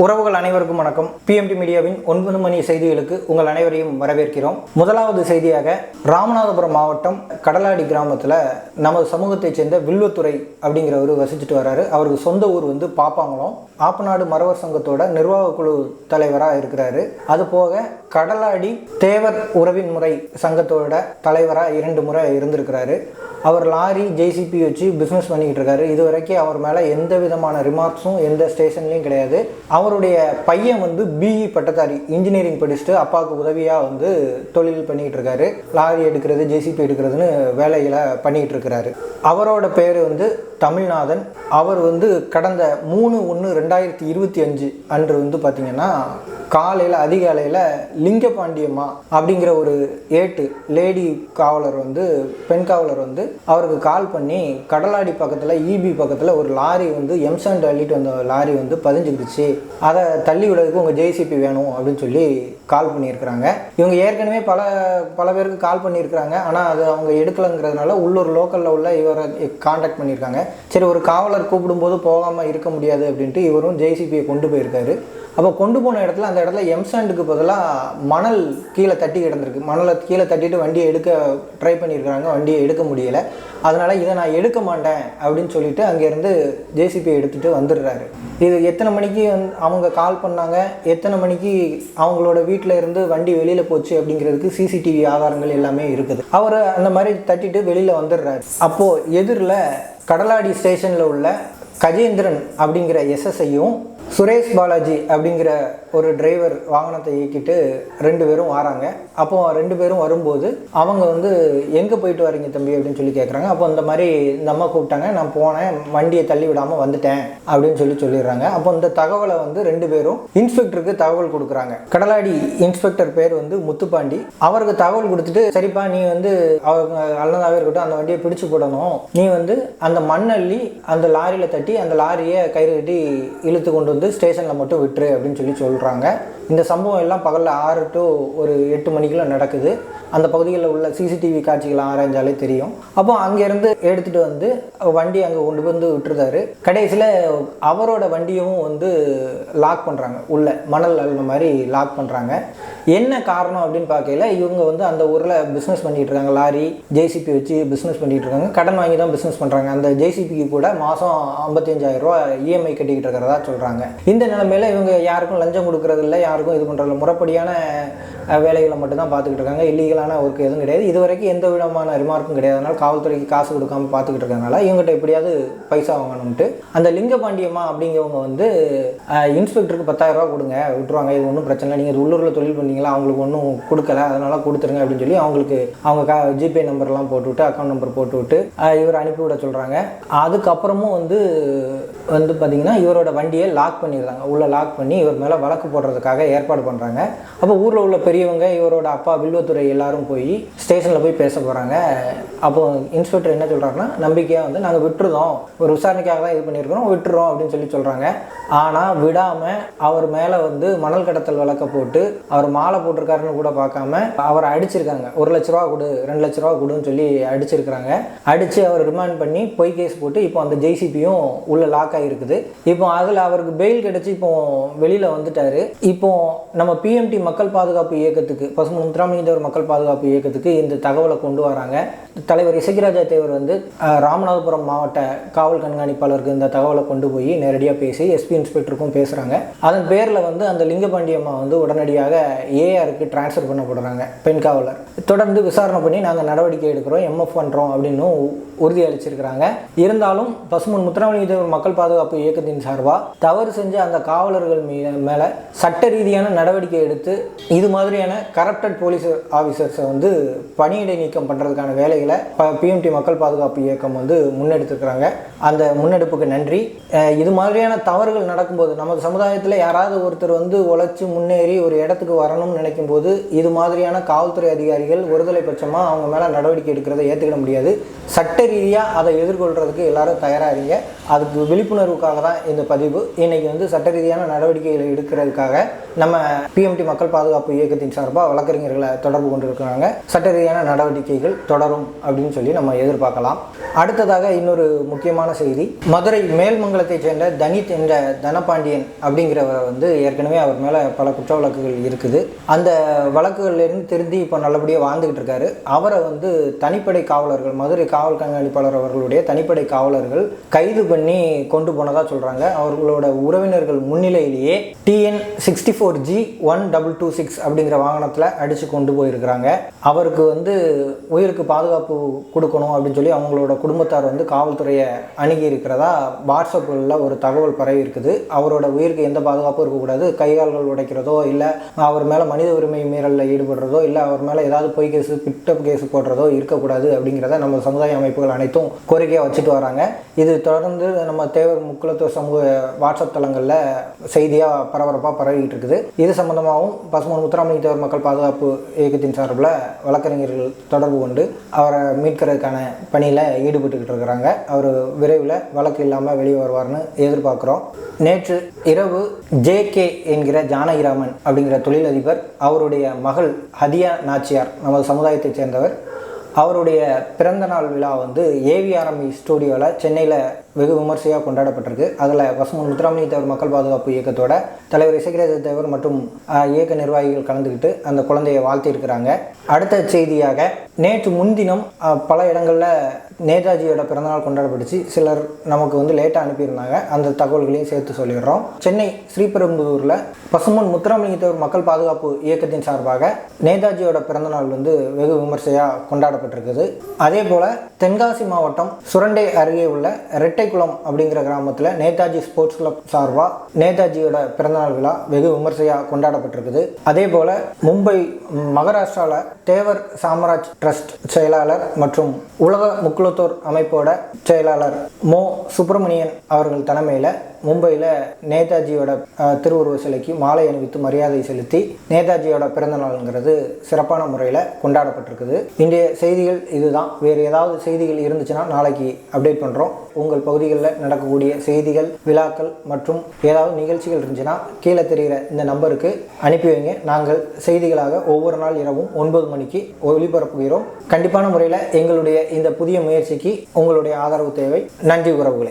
உறவுகள் அனைவருக்கும் வணக்கம். PMT மீடியாவின் 9 மணி செய்திகளுக்கு உங்கள் அனைவரையும் வரவேற்கிறோம். முதலாவது செய்தியாக, ராமநாதபுரம் மாவட்டம் கடலாடி கிராமத்தில் நமது சமூகத்தைச் சேர்ந்த வில்வத்துறை அப்படிங்கிறவர் வசிச்சுட்டு வர்றாரு. அவருக்கு சொந்த ஊர் பாப்பாங்குளம். ஆப்பநாடு மறவர் சங்கத்தோட நிர்வாக குழு தலைவராக இருக்கிறாரு. அது போக கடலாடி தேவர் உறவின் முறை சங்கத்தோட தலைவராக 2 முறை இருந்திருக்கிறாரு. அவர் லாரி JCP வச்சு பிஸ்னஸ் பண்ணிக்கிட்டு இருக்காரு. இது வரைக்கும் அவர் மேலே எந்த விதமான ரிமார்க்ஸும் எந்த ஸ்டேஷன்லேயும் கிடையாது. அவருடைய பையன் BE பட்டதாரி, இன்ஜினியரிங் படிச்சுட்டு அப்பாவுக்கு உதவியாக தொழில் பண்ணிக்கிட்டு இருக்காரு. லாரி எடுக்கிறது, JCP எடுக்கிறதுன்னு வேலைகளை பண்ணிக்கிட்டு இருக்கிறாரு. அவரோட பேர் தமிழ்நாதன். அவர் கடந்த 3/1/2025 அன்று பார்த்தீங்கன்னா காலையில் அதிகாலையில் லிங்கபாண்டியம்மா அப்படிங்கிற ஒரு லேடி காவலர் பெண் காவலர் அவருக்கு கால் பண்ணி கடலாடி பக்கத்தில் EB பக்கத்தில் ஒரு லாரி எம்சாண்ட் அள்ளிட்டு வந்த லாரி பதிஞ்சுக்கிடுச்சு, அதை தள்ளி விடுறதுக்கு உங்கள் JCP வேணும் அப்படின்னு சொல்லி கால் பண்ணியிருக்கிறாங்க. இவங்க ஏற்கனவே பல பேருக்கு கால் பண்ணியிருக்கிறாங்க. ஆனால் அது அவங்க எடுக்கலைங்கிறதுனால உள்ளூர் லோக்கலில் உள்ள இவரை கான்டாக்ட் பண்ணியிருக்காங்க. சரி, ஒரு காவலர் கூப்பிடும்போது போகாமல் இருக்க முடியாது அப்படின்ட்டு இவரும் JCPயை கொண்டு போயிருக்காரு. அப்போ கொண்டு போன இடத்துல அந்த இடத்துல எம்சாண்டுக்கு பதிலாக மணல் கீழே தட்டி கிடந்திருக்கு. மணலை கீழே தட்டிட்டு வண்டியை எடுக்க ட்ரை பண்ணியிருக்கிறாங்க. வண்டியை எடுக்க முடியலை. அதனால் இதை நான் எடுக்க மாட்டேன் அப்படின்னு சொல்லிட்டு அங்கேருந்து JCPயை எடுத்துகிட்டு வந்துடுறாரு. இது எத்தனை மணிக்கு அவங்க கால் பண்ணாங்க, எத்தனை மணிக்கு அவங்களோட வீட்டில் இருந்து வண்டி வெளியில் போச்சு அப்படிங்கிறதுக்கு CCTV ஆதாரங்கள் எல்லாமே இருக்குது. அவர் அந்த மாதிரி தட்டிட்டு வெளியில் வந்துடுறாரு. அப்போது எதிரில் கடலாடி ஸ்டேஷனில் உள்ள கஜேந்திரன் அப்படிங்கிற SSஐயும் சுரேஷ் பாலாஜி அப்படிங்கிற ஒரு டிரைவர் வாகனத்தை இயக்கிட்டு 2 பேரும் வராங்க. அப்போ 2 பேரும் வரும்போது அவங்க எங்கே போயிட்டு வரீங்க தம்பி அப்படின்னு சொல்லி கேட்குறாங்க. அப்போ இந்த மாதிரி இந்த அம்மா கூப்பிட்டாங்க, நான் போனேன், வண்டியை தள்ளி விடாமல் வந்துட்டேன் அப்படின்னு சொல்லிடுறாங்க. அப்போ இந்த தகவலை 2 பேரும் இன்ஸ்பெக்டருக்கு தகவல் கொடுக்குறாங்க. கடலாடி இன்ஸ்பெக்டர் பேர் முத்துப்பாண்டி. அவருக்கு தகவல் கொடுத்துட்டு, சரிப்பா நீ அவங்க அல்லதாவே இருக்கட்டும், அந்த வண்டியை பிடிச்சு போடணும், நீ அந்த மண்ணள்ளி அந்த லாரியில் தட்டி அந்த லாரியை கயிறு கட்டி இழுத்து கொண்டு ஸ்டேஷனில் மட்டும் விட்டுரு அப்படின்னு சொல்கிறாங்க. இந்த சம்பவம் எல்லாம் பகலில் 6 to 8 மணிக்குள்ள நடக்குது. அந்த பகுதிகளில் உள்ள CCTV காட்சிகளை ஆராய்ஞ்சாலே தெரியும். அப்போ அங்கேருந்து எடுத்துகிட்டு வண்டி அங்கே கொண்டு விட்டுருந்தாரு. கடைசியில் அவரோட வண்டியும் லாக் பண்ணுறாங்க. உள்ள மணல் அள்ளின மாதிரி லாக் பண்ணுறாங்க. என்ன காரணம் அப்படின்னு பார்க்கல, இவங்க அந்த ஊரில் பிஸ்னஸ் பண்ணிகிட்டு இருக்காங்க. லாரி JCP வச்சு பிஸ்னஸ் பண்ணிகிட்டு இருக்காங்க. கடன் வாங்கி தான் பிஸ்னஸ் பண்ணுறாங்க. அந்த JCPக்கு கூட மாதம் 55,000 ரூபா EMI கட்டிக்கிட்டு இருக்கிறதா சொல்கிறாங்க. இந்த நிலைமையில் இவங்க யாருக்கும் லஞ்சம் கொடுக்கறது இல்லை, யாருக்கும் இது பண்ணுறதில்ல. முறைப்படியான வேலைகளை மட்டும்தான் பார்த்துக்கிட்டு இருக்காங்க. இல்லீகலான ஒர்க் எதுவும் கிடையாது. இது வரைக்கும் எந்த விதமான ரிமார்க்கும் கிடையாது. அதனால் காவல்துறைக்கு காசு கொடுக்காம பார்த்துக்கிட்டு இருக்காங்கனால இவங்ககிட்ட எப்படியாவது பைசா வாங்கணும்ட்டு அந்த லிங்கபாண்டியம்மா அப்படிங்கிறவங்க இன்ஸ்பெக்டருக்கு 10,000 ரூபா கொடுங்க, விட்டுருவாங்க, இது ஒன்றும் பிரச்சனை இல்லை, நீங்கள் உள்ளூரில் தொழில் பண்ணீங்களா, அவங்களுக்கு ஒன்றும் கொடுக்கல, அதனால் கொடுத்துருங்க அப்படின்னு சொல்லி அவங்களுக்கு அவங்க GPay நம்பர்லாம் போட்டுவிட்டு அக்கௌண்ட் நம்பர் போட்டுவிட்டு இவர் அனுப்பிவிட சொல்கிறாங்க. அதுக்கப்புறமும் பார்த்தீங்கன்னா இவரோட வண்டியை லாக் பண்ணிடுறாங்க. உள்ளே லாக் பண்ணி இவர் மேலே வழக்கு போடுறதுக்காக ஏற்பாடு பண்ணுறாங்க. அப்போ ஊரில் உள்ள பெரியவங்க, இவரோட அப்பா வில்வத்துறை எல்லாரும் போய் ஸ்டேஷனில் போய் பேச போகிறாங்க. அப்போ இன்ஸ்பெக்டர் என்ன சொல்கிறாருன்னா, நம்பிக்கையாக நாங்கள் விட்டுருதோம், ஒரு விசாரணைக்காக தான் இது பண்ணியிருக்கிறோம், விட்டுறோம் அப்படின்னு சொல்கிறாங்க. ஆனால் விடாமல் அவர் மேலே மணல் கடத்தல் வழக்க போட்டு அவர் மாலை போட்டிருக்காருன்னு கூட பார்க்காம அவரை அடிச்சிருக்காங்க. 1 லட்ச ரூபா கொடு, 2 லட்ச ரூபா கொடுன்னு சொல்லி அடிச்சிருக்கிறாங்க. அடித்து அவர் ரிமாண்ட் பண்ணி பொய் கேஸ் போட்டு இப்போ அந்த JCPயும் உள்ள லாக் ஆகிருக்குது. இப்போ அதில் அவருக்கு பெயில் கிடச்சி இப்போ வெளியில் வந்துட்டார். இப்போ நம்ம PMT மக்கள் பாதுகாப்பு இயக்கத்துக்கு, பசுமன் முத்துராமலிங்க தேவர் மக்கள் பாதுகாப்பு இயக்கத்துக்கு இந்த தகவலை கொண்டு வராங்க. தலைவர் இசக்கிராஜா தேவர் ராமநாதபுரம் மாவட்ட காவல் கண்காணிப்பாளருக்கு இந்த தகவலை கொண்டு போய் நேரடியாக பேசி SP இன்ஸ்பெக்டருக்கும் பேசுகிறாங்க. அதன் பேரில் அந்த லிங்கபாண்டியம்மா உடனடியாக ARக்கு டிரான்ஸ்ஃபர் பண்ணப்படுறாங்க. பெண் காவலர் தொடர்ந்து விசாரணை பண்ணி நாங்கள் நடவடிக்கை எடுக்கிறோம், MF பண்ணுறோம் அப்படின்னு உறுதி அளிச்சிருக்கிறாங்க. இருந்தாலும் பசுமன் முத்துராமலிங்க தேவர் மக்கள் பாதுகாப்பு இயக்கத்தின் சார்பாக தவறு செஞ்ச அந்த காவலர்கள் மேலே சட்ட ரீதியான நடவடிக்கை எடுத்து இது மாதிரியான கரப்டட் போலீஸ் ஆஃபீஸர்ஸை பணியிடை நீக்கம் பண்ணுறதுக்கான வேலைகளை PMT மக்கள் பாதுகாப்பு இயக்கம் முன்னெடுத்துருக்கிறாங்க. அந்த முன்னெடுப்புக்கு நன்றி. இது மாதிரியான தவறுகள் நடக்கும்போது நமது சமுதாயத்தில் யாராவது ஒருத்தர் உழைச்சி முன்னேறி ஒரு இடத்துக்கு வரணும்னு நினைக்கும் போது இது மாதிரியான காவல்துறை அதிகாரிகள் ஒருதலை பட்சமாக அவங்க மேலே நடவடிக்கை எடுக்கிறத ஏற்றுக்கிட முடியாது. சட்ட ரீதியாக அதை எதிர்கொள்கிறதுக்கு எல்லாரும் தயாராக இருங்க. அதுக்கு விழிப்புணர்வுக்காக தான் இந்த பதிவு. இன்னைக்கு இன்னைக்கு வந்து சட்ட ரீதியான நடவடிக்கைகள் எடுக்கிறதுக்காக நம்ம பிஎம்டி மக்கள் பாதுகாப்பு இயக்கத்தின் சார்பாக வழக்கறிஞர்களை தொடர்பு கொண்டிருக்கிறாங்க. சட்ட ரீதியான நடவடிக்கைகள் தொடரும் அப்படின்னு சொல்லி நம்ம எதிர்பார்க்கலாம். அடுத்ததாக இன்னொரு முக்கியமான செய்தி, மதுரை மேல்மங்கலத்தை சேர்ந்த தனித் என்ற தனபாண்டியன் அப்படிங்கிறவரை வந்து ஏற்கனவே அவர் மேலே பல குற்ற வழக்குகள் இருக்குது. அந்த வழக்குகள்லேருந்து திருந்தி இப்போ நல்லபடியாக வாழ்ந்துக்கிட்டு இருக்காரு. அவரை வந்து தனிப்படை காவலர்கள், மதுரை காவல் கண்காணிப்பாளர் அவர்களுடைய தனிப்படை காவலர்கள் கைது பண்ணி கொண்டு போனதாக சொல்கிறாங்க. அவர்களோட உறவினர்கள் முன்னிலையிலேயே TN64G1226 அப்படிங்கிற வாகனத்தில் அடித்து கொண்டு போயிருக்கிறாங்க. அவருக்கு வந்து உயிருக்கு பாதுகாப்பு கொடுக்கணும் அப்படின்னு சொல்லி அவங்களோட குடும்பத்தார் வந்து காவல்துறையை அணுகி இருக்கிறதா வாட்ஸ்அப்பில் ஒரு தகவல் பரவி இருக்குது. அவரோட உயிருக்கு எந்த பாதுகாப்பும் இருக்கக்கூடாது, கைகால்கள் உடைக்கிறதோ இல்லை அவர் மேலே மனித உரிமை மீறலில் ஈடுபடுறதோ இல்லை அவர் மேலே ஏதாவது பொய் கேஸு பிட்டப் கேஸு போடுறதோ இருக்கக்கூடாது அப்படிங்கிறத நம்ம சமுதாய அமைப்புகள் அனைத்தும் கோரிக்கையாக வச்சுட்டு வராங்க. இது தொடர்ந்து நம்ம தேவர் முக்குலத்தோர் சமூக வாட்ஸ்அப் தளங்களில் செய்தியாக பரபரப்பாக பரவிக்கிட்டு இருக்குது. இது சம்பந்தமாகவும் பசுமன் முத்துராமலிங்க தேவர் மக்கள் பாதுகாப்பு இயக்கத்தின் சார்பில் வழக்கறிஞர்கள் தொடர்பு கொண்டு அவரை மீட்கிறதுக்கான பணியில் ஈடுபட்டுக்கிட்டு இருக்கிறாங்க. அவர் விரைவில் வழக்கு இல்லாமல் வெளியே வருவார்னு எதிர்பார்க்குறோம். நேற்று இரவு JK என்கிற ஜானகிராமன் அப்படிங்கிற தொழிலதிபர், அவருடைய மகள் ஹதியா நாச்சியார், நமது சமுதாயத்தைச் சேர்ந்தவர், அவருடைய பிறந்தநாள் விழா வந்து AVRME ஸ்டூடியோவில் சென்னையில் வெகு விமர்சையாக கொண்டாடப்பட்டிருக்கு. அதில் பசுமன் முத்துராமலிங்க தேவர் மக்கள் பாதுகாப்பு இயக்கத்தோட தலைவர் இசைக்கிரேச தேவர் மற்றும் இயக்க நிர்வாகிகள் கலந்துக்கிட்டு அந்த குழந்தையை வாழ்த்தியிருக்கிறாங்க. அடுத்த செய்தியாக, நேற்று முன்தினம் பல இடங்களில் நேதாஜியோட பிறந்தநாள் கொண்டாடப்பட்டுச்சு. சிலர் நமக்கு வந்து லேட்டாக அனுப்பியிருந்தாங்க. அந்த தகவல்களையும் சேர்த்து சொல்லிடுறோம். சென்னை ஸ்ரீபெரும்புதூரில் பசுமன் முத்துராமலிங்க தேவர் மக்கள் பாதுகாப்பு இயக்கத்தின் சார்பாக நேதாஜியோட பிறந்தநாள் வந்து வெகு விமர்சையாக கொண்டாடப்பட்டிருக்குது. அதே போல் தென்காசி மாவட்டம் சுரண்டை அருகே உள்ள ரெட்டைக்குளம் அப்படிங்கிற கிராமத்தில் நேதாஜி ஸ்போர்ட்ஸ் கிளப் சார்பாக நேதாஜியோட பிறந்தநாள் விழா வெகு விமர்சையாக கொண்டாடப்பட்டிருக்குது. அதே போல் மும்பை மகாராஷ்டிராவில் தேவர் சாம்ராஜ் ட்ரஸ்ட் செயலாளர் மற்றும் உலக முக்குலத்தோர் அமைப்போட செயலாளர் மோ சுப்பிரமணியன் அவர்கள் தலைமையில் மும்பையில் நேதாஜியோட திருவுருவ சிலைக்கு மாலை அணிவித்து மரியாதை செலுத்தி நேதாஜியோட பிறந்த நாளுங்கிறது சிறப்பான முறையில் கொண்டாடப்பட்டிருக்குது. இன்றைய செய்திகள் இதுதான். வேறு ஏதாவது செய்திகள் இருந்துச்சுன்னா நாளைக்கு அப்டேட் பண்ணுறோம். உங்கள் பகுதிகளில் நடக்கக்கூடிய செய்திகள், விழாக்கள் மற்றும் ஏதாவது நிகழ்ச்சிகள் இருந்துச்சுன்னா கீழே தெரிகிற இந்த நம்பருக்கு அனுப்பி வைங்க. நாங்கள் செய்திகளாக ஒவ்வொரு நாள் இரவும் 9 மணிக்கு ஒளிபரப்புகிறோம். கண்டிப்பான முறையில் எங்களுடைய இந்த புதிய முயற்சிக்கு உங்களுடைய ஆதரவு தேவை. நன்றி உறவுகளே.